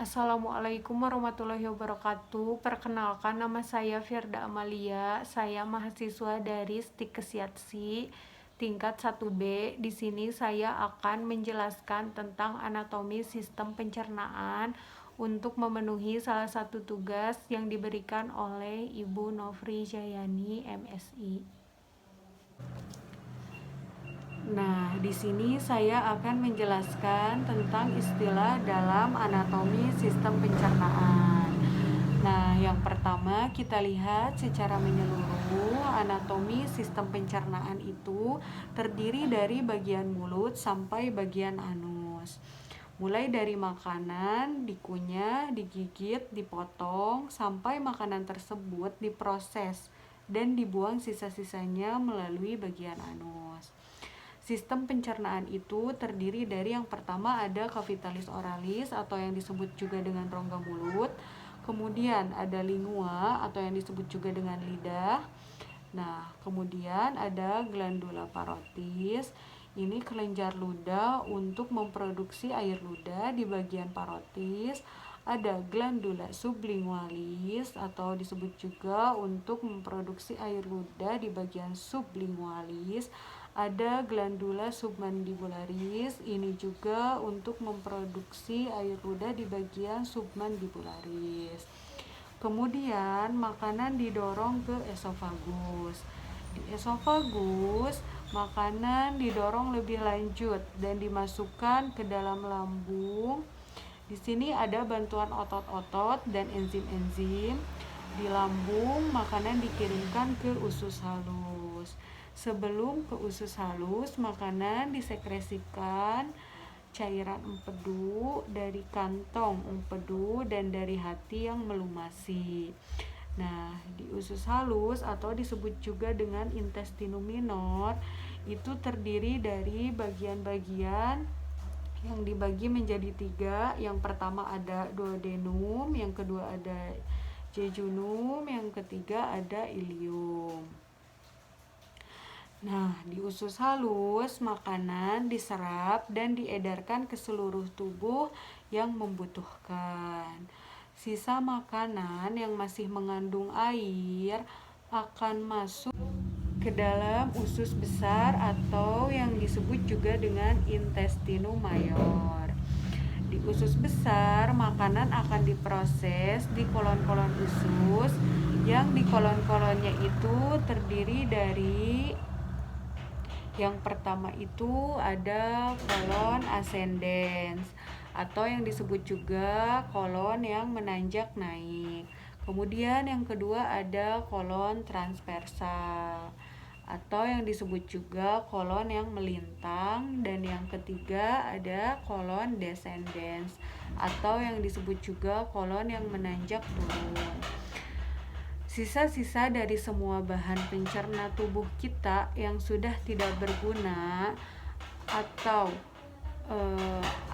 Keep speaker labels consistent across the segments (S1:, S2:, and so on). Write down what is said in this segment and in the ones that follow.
S1: Assalamualaikum warahmatullahi wabarakatuh. Perkenalkan, nama saya Firda Amalia. Saya mahasiswa dari STIK Kesiatsi tingkat 1B. Di sini saya akan menjelaskan tentang anatomi sistem pencernaan untuk memenuhi salah satu tugas yang diberikan oleh Ibu Nofri Jayani, MSI. Nah, di sini saya akan menjelaskan tentang istilah dalam anatomi sistem pencernaan. Nah, yang pertama kita lihat secara menyeluruh, anatomi sistem pencernaan itu terdiri dari bagian mulut sampai bagian anus. Mulai dari makanan, dikunyah, digigit, dipotong, sampai makanan tersebut diproses dan dibuang sisa-sisanya melalui bagian anus. Sistem pencernaan itu terdiri dari yang pertama ada cavitalis oralis atau yang disebut juga dengan rongga mulut. Kemudian ada lingua atau yang disebut juga dengan lidah. Nah, kemudian ada glandula parotis. Ini kelenjar ludah untuk memproduksi air ludah di bagian parotis. Ada glandula sublingualis atau disebut juga untuk memproduksi air ludah di bagian sublingualis. Ada glandula submandibularis, ini juga untuk memproduksi air ludah di bagian submandibularis. Kemudian makanan didorong ke esofagus. Di esofagus, makanan didorong lebih lanjut dan dimasukkan ke dalam lambung. Di sini ada bantuan otot-otot dan enzim-enzim. Di lambung, makanan dikirimkan ke usus halus. Sebelum ke usus halus, makanan disekresikan cairan empedu dari kantong empedu dan dari hati yang melumasi. Nah, di usus halus atau disebut juga dengan intestinum minor, itu terdiri dari bagian-bagian yang dibagi menjadi 3. Yang pertama ada duodenum, yang kedua ada jejunum, yang ketiga ada ileum. Nah, di usus halus, makanan diserap dan diedarkan ke seluruh tubuh yang membutuhkan. Sisa makanan yang masih mengandung air akan masuk ke dalam usus besar atau yang disebut juga dengan intestinum mayor. Di usus besar, makanan akan diproses di kolon-kolon usus, yang di kolon-kolonnya itu terdiri dari yang pertama itu ada kolon ascendens atau yang disebut juga kolon yang menanjak naik. Kemudian yang kedua ada kolon transversal atau yang disebut juga kolon yang melintang, dan yang ketiga ada kolon descendens atau yang disebut juga kolon yang menanjak turun. Sisa-sisa dari semua bahan pencerna tubuh kita yang sudah tidak berguna atau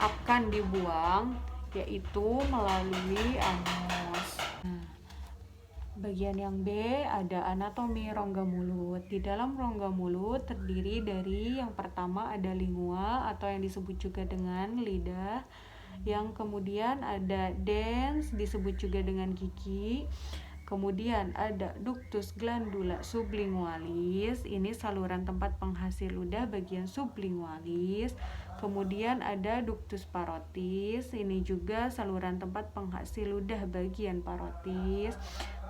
S1: akan dibuang, yaitu melalui anus. Bagian yang B ada anatomi rongga mulut. Di dalam rongga mulut terdiri dari yang pertama ada lingua atau yang disebut juga dengan lidah. Yang kemudian ada dens, disebut juga dengan gigi. Kemudian ada ductus glandula sublingualis, ini saluran tempat penghasil ludah bagian sublingualis. Kemudian ada ductus parotis, ini juga saluran tempat penghasil ludah bagian parotis.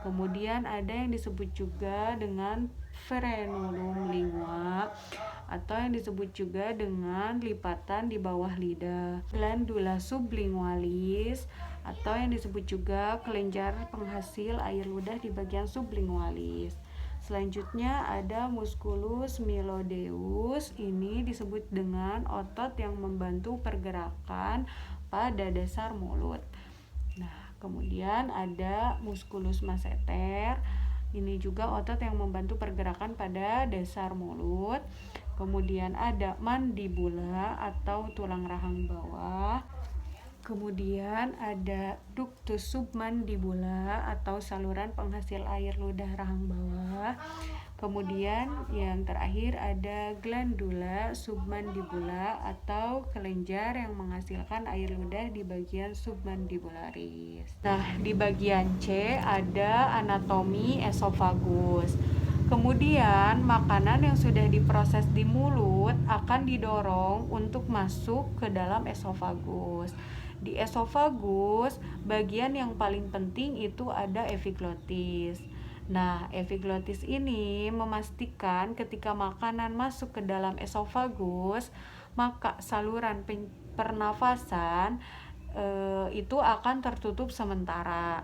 S1: Kemudian ada yang disebut juga dengan frenulum lingua atau yang disebut juga dengan lipatan di bawah lidah. Glandula sublingualis atau yang disebut juga kelenjar penghasil air ludah di bagian sublingualis. Selanjutnya ada musculus mylodeus, ini disebut dengan otot yang membantu pergerakan pada dasar mulut. Nah, kemudian ada musculus masseter, ini juga otot yang membantu pergerakan pada dasar mulut. Kemudian ada mandibula atau tulang rahang bawah. Kemudian ada ductus submandibula atau saluran penghasil air ludah rahang bawah. Kemudian yang terakhir ada glandula submandibula atau kelenjar yang menghasilkan air ludah di bagian submandibularis. Nah, di bagian C ada anatomi esofagus. Kemudian makanan yang sudah diproses di mulut akan didorong untuk masuk ke dalam esofagus. Di esofagus, bagian yang paling penting itu ada epiglotis. Nah, epiglotis ini memastikan ketika makanan masuk ke dalam esofagus, maka saluran pernafasan itu akan tertutup sementara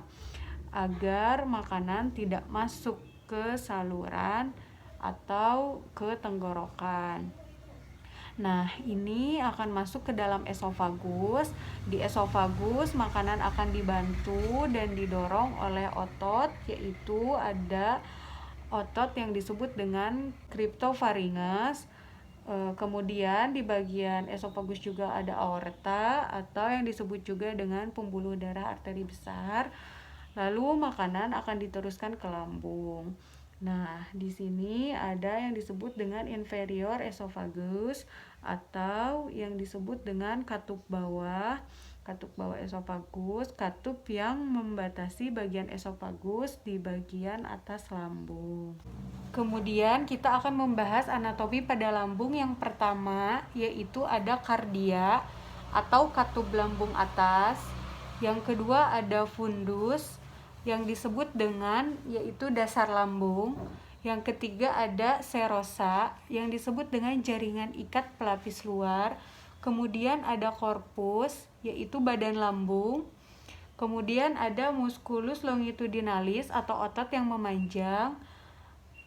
S1: agar makanan tidak masuk ke saluran atau ke tenggorokan. Nah, ini akan masuk ke dalam esofagus. Di esofagus, makanan akan dibantu dan didorong oleh otot, yaitu ada otot yang disebut dengan cryptopharynx. Kemudian di bagian esofagus juga ada aorta atau yang disebut juga dengan pembuluh darah arteri besar. Lalu makanan akan diteruskan ke lambung. Nah, di sini ada yang disebut dengan inferior esophagus atau yang disebut dengan katup bawah esofagus, katup yang membatasi bagian esofagus di bagian atas lambung. Kemudian kita akan membahas anatomi pada lambung yang pertama, yaitu ada kardia atau katup lambung atas. Yang kedua ada fundus yang disebut dengan yaitu dasar lambung. Yang ketiga ada serosa yang disebut dengan jaringan ikat pelapis luar. Kemudian ada corpus yaitu badan lambung. Kemudian ada musculus longitudinalis atau otot yang memanjang.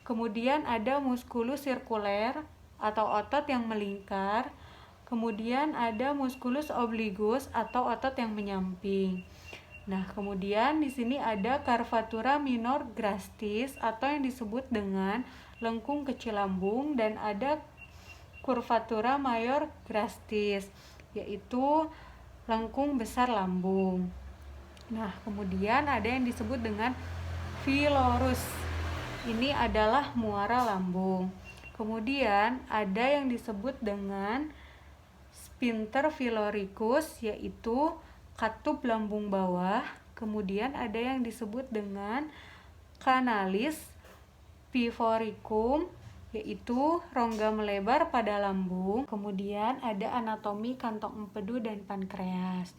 S1: Kemudian ada musculus circular atau otot yang melingkar. Kemudian ada musculus obligus atau otot yang menyamping. Nah, kemudian di sini ada curvatura minor grastis atau yang disebut dengan lengkung kecil lambung, dan ada curvatura major grastis yaitu lengkung besar lambung. Nah, kemudian ada yang disebut dengan pylorus. Ini adalah muara lambung. Kemudian ada yang disebut dengan sphincter pyloricus yaitu katup lambung bawah. Kemudian ada yang disebut dengan canalis pivoricum yaitu rongga melebar pada lambung. Kemudian ada anatomi kantong empedu dan pankreas,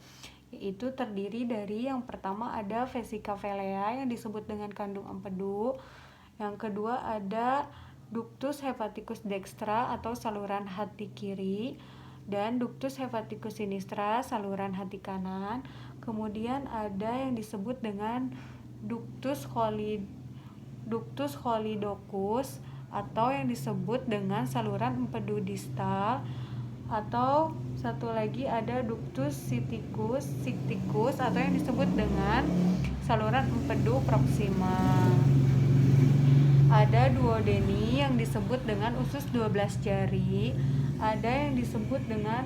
S1: yaitu terdiri dari yang pertama ada vesica velea yang disebut dengan kandung empedu. Yang kedua ada ductus hepaticus dextra atau saluran hati kiri, dan ductus hepaticus sinistra saluran hati kanan. Kemudian ada yang disebut dengan ductus choledochus atau yang disebut dengan saluran empedu distal, atau satu lagi ada ductus cysticus atau yang disebut dengan saluran empedu proxima. Ada duodeni yang disebut dengan usus 12 jari. Ada yang disebut dengan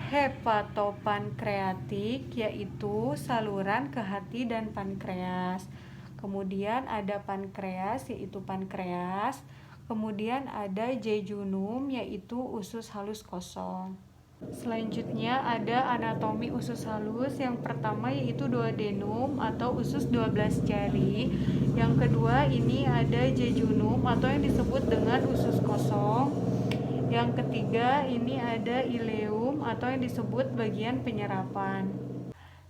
S1: hepatopankreatik yaitu saluran ke hati dan pankreas. Kemudian ada pankreas yaitu pankreas. Kemudian ada jejunum yaitu usus halus kosong. Selanjutnya ada anatomi usus halus. Yang pertama yaitu duodenum atau usus 12 jari. Yang kedua ini ada jejunum atau yang disebut dengan usus kosong. Yang ketiga ini ada ileum atau yang disebut bagian penyerapan.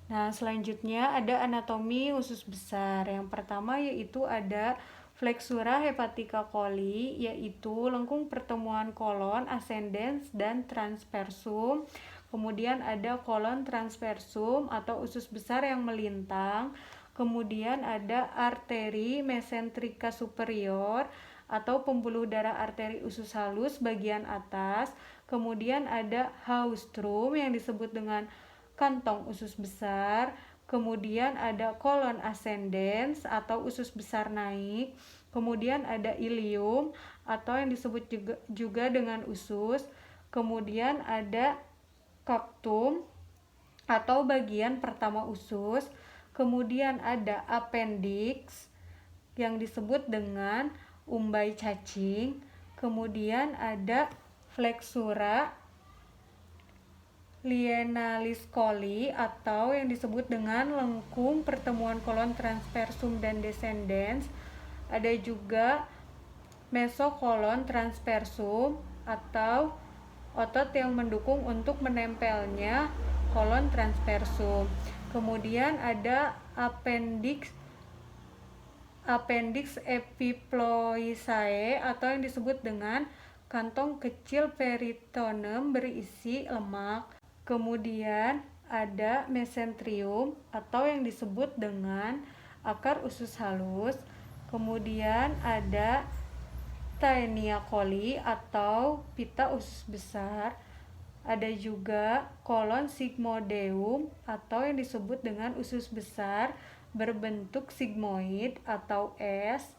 S1: Nah, selanjutnya ada anatomi usus besar. Yang pertama yaitu ada flexura hepatica coli yaitu lengkung pertemuan kolon ascendens dan transversum. Kemudian ada kolon transversum atau usus besar yang melintang. Kemudian ada arteri mesentrika superior atau pembuluh darah arteri usus halus bagian atas. Kemudian ada haustrum yang disebut dengan kantong usus besar. Kemudian ada kolon ascendens atau usus besar naik. Kemudian ada ilium atau yang disebut juga dengan usus. Kemudian ada coctum atau bagian pertama usus. Kemudian ada appendix yang disebut dengan umbai cacing, kemudian ada flexura lienalis coli atau yang disebut dengan lengkung pertemuan kolon transversum dan descendens. Ada juga mesokolon transversum atau otot yang mendukung untuk menempelnya kolon transversum. Kemudian ada appendix epiploisae atau yang disebut dengan kantong kecil peritoneum berisi lemak. Kemudian ada mesenterium atau yang disebut dengan akar usus halus. Kemudian ada Taenia coli atau pita usus besar. Ada juga kolon sigmoideum atau yang disebut dengan usus besar berbentuk sigmoid atau S.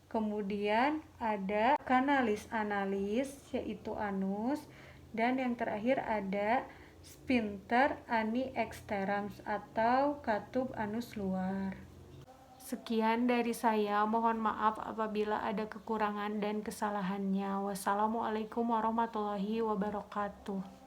S1: Kemudian ada canalis analis yaitu anus, dan yang terakhir ada sphincter ani exterans atau katup anus luar. Sekian dari saya, mohon maaf apabila ada kekurangan dan kesalahannya. Wassalamualaikum warahmatullahi wabarakatuh.